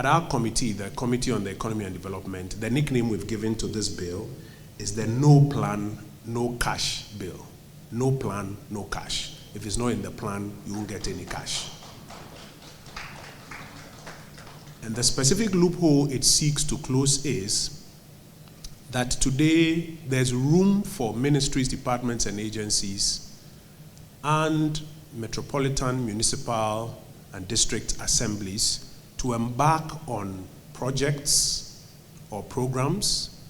At our committee, the Committee on the Economy and Development, the nickname we've given to this bill is the no plan, no cash bill. No plan, no cash. If it's not in the plan, you won't get any cash. And the specific loophole it seeks to close is that today there's room for ministries, departments, and agencies and metropolitan, municipal, and district assemblies to embark on projects or programs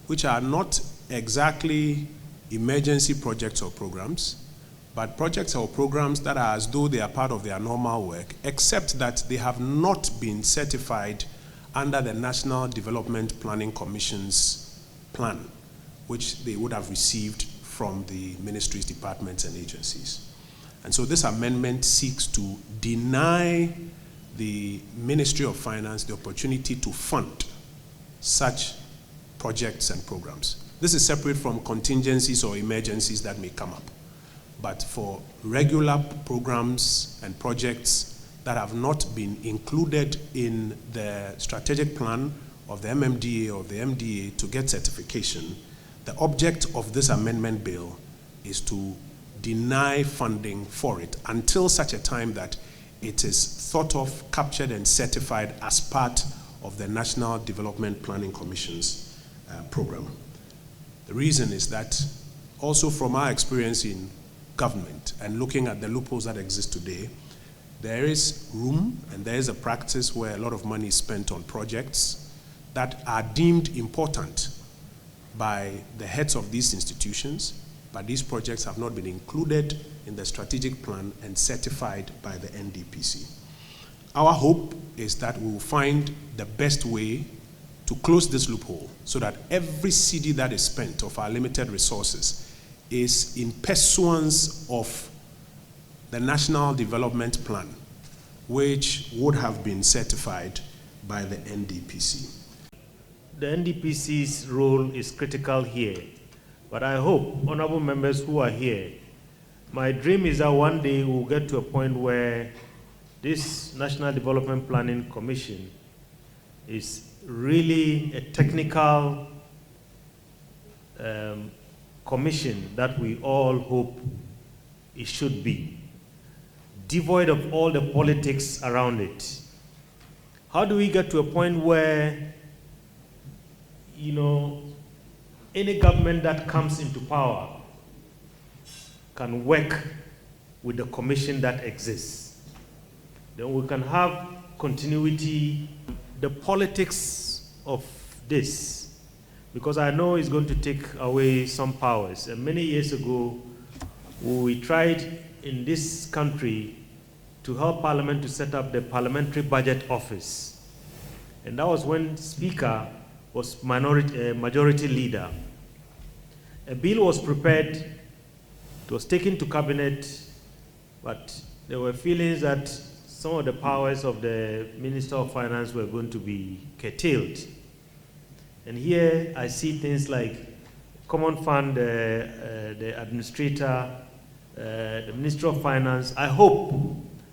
which are not exactly emergency projects or programs, but projects or programs that are as though they are part of their normal work, except that they have not been certified under the National Development Planning Commission's plan, which they would have received from the ministries, departments, and agencies. And so this amendment seeks to deny the Ministry of Finance the opportunity to fund such projects and programs. This is separate from contingencies or emergencies that may come up. But for regular programs and projects that have not been included in the strategic plan of the MMDA or the MDA to get certification, the object of this amendment bill is to deny funding for it until such a time that it is thought of, captured, and certified as part of the National Development Planning Commission's program. The reason is that also from our experience in government and looking at the loopholes that exist today, there is room and there is a practice where a lot of money is spent on projects that are deemed important by the heads of these institutions, but these projects have not been included in the strategic plan and certified by the NDPC. Our hope is that we will find the best way to close this loophole so that every cedi that is spent of our limited resources is in pursuance of the National Development Plan, which would have been certified by the NDPC. The NDPC's role is critical here, but I hope, honorable members who are here, my dream is that one day we'll get to a point where this National Development Planning Commission is really a technical commission that we all hope it should be, devoid of all the politics around it. How do we get to a point where, you know, any government that comes into power can work with the commission that exists? Then we can have continuity. The politics of this, because I know it's going to take away some powers. And many years ago, we tried in this country to help Parliament to set up the Parliamentary Budget Office. And that was when Speaker was majority leader. A bill was prepared, it was taken to cabinet, but there were feelings that some of the powers of the Minister of Finance were going to be curtailed. And here I see things like Common Fund, the administrator, the Minister of Finance. I hope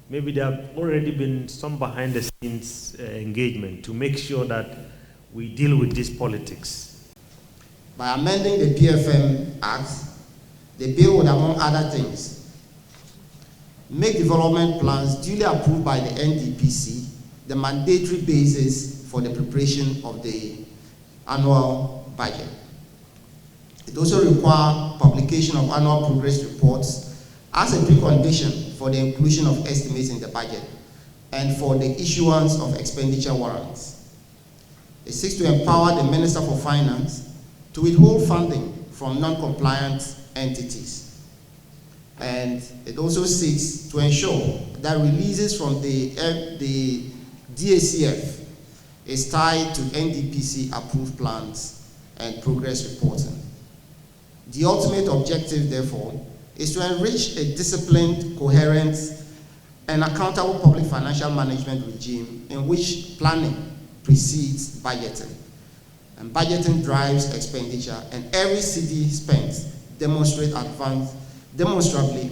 maybe there have already been some behind the scenes engagement to make sure that we deal with this politics. By amending the PFM Act, the bill would, among other things, make development plans duly approved by the NDPC the mandatory basis for the preparation of the annual budget. It also requires publication of annual progress reports as a precondition for the inclusion of estimates in the budget and for the issuance of expenditure warrants. It seeks to empower the Minister for Finance to withhold funding from non-compliant entities. And it also seeks to ensure that releases from the DACF is tied to NDPC approved plans and progress reporting. The ultimate objective, therefore, is to enrich a disciplined, coherent, and accountable public financial management regime in which planning precedes budgeting. And budgeting drives expenditure, and every cedi spent demonstrably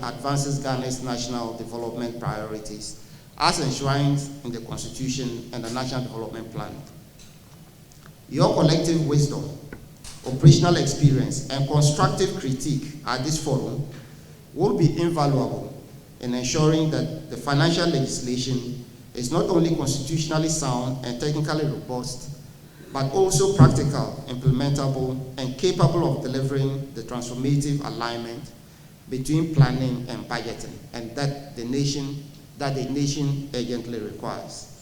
advances Ghana's national development priorities as enshrined in the Constitution and the National Development Plan. Your collective wisdom, operational experience, and constructive critique at this forum will be invaluable in ensuring that the financial legislation is not only constitutionally sound and technically robust, but also practical, implementable, and capable of delivering the transformative alignment between planning and budgeting, and that the nation urgently requires.